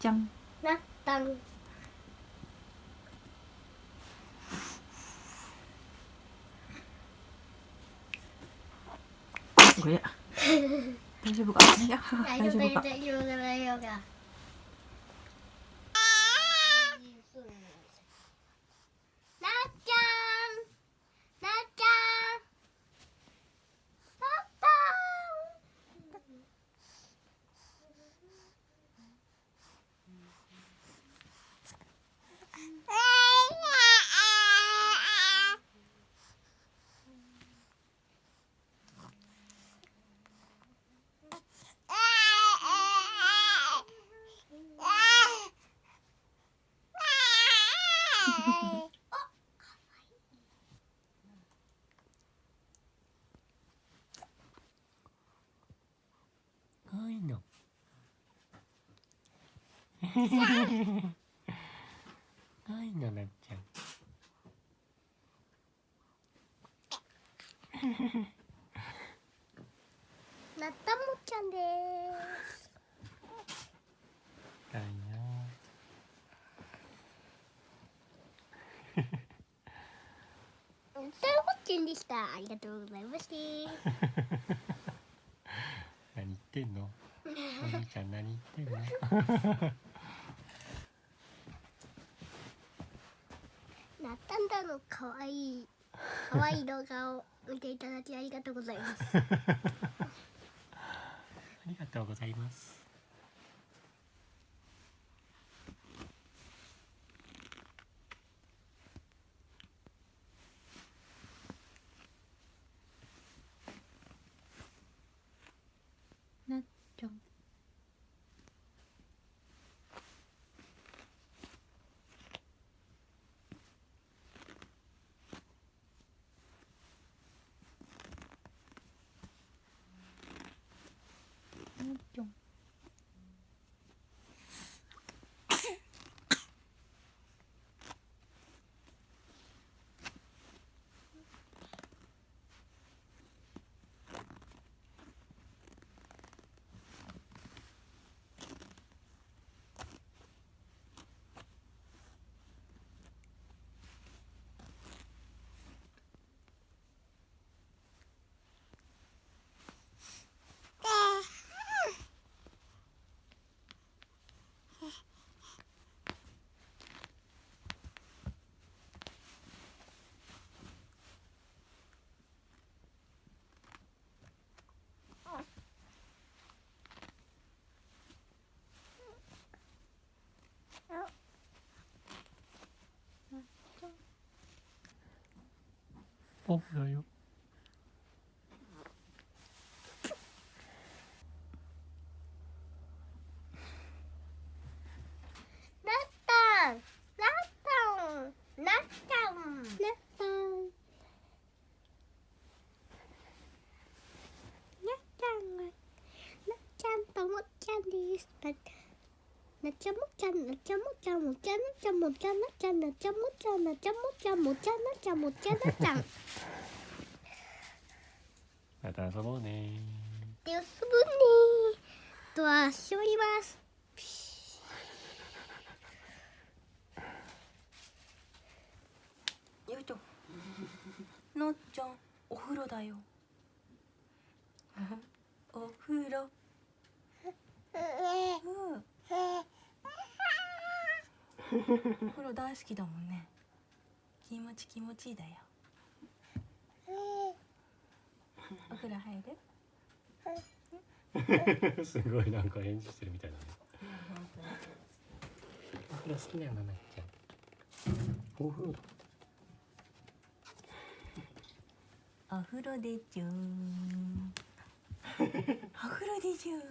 ちゃん。なったん。おや。大丈夫か。いや、大丈夫か。大丈夫か。なっちゃん。なっちゃん。なったかわいいの。かわいいのなっちゃん。なったもっちゃんです。かわいいな。なったもっちゃんでした。ありがとうございました。何言ってんの。お兄ちゃん何言ってんの。なったんだのかわいい動画を見ていただきありがとうございます。ありがとうございます。なっちゃん。なっちゃん。お風呂よ。なったん。なったん。なったん。なったん。なっちゃんともっちゃんです。なっちゃんもっちゃん、なっちゃんもっちゃん、もっちゃんなっちゃん、もっちゃんなっちゃん、なっちゃんもっちゃん、なっちゃんもっちゃん、もっちゃんなっちゃん、もっちゃんなっちゃん。また遊ぼうね。で、遊ぶねー。とはしおります。よいと。なっちゃん、お風呂だよ。お風呂。うん。お風呂大好きだもんね。気持ちいいだよ。お風呂入る？すごいなんか返事してるみたいだね。お風呂好きなのなっちゃん。お風呂だ。お風呂でちゅー。お風呂でちゅー。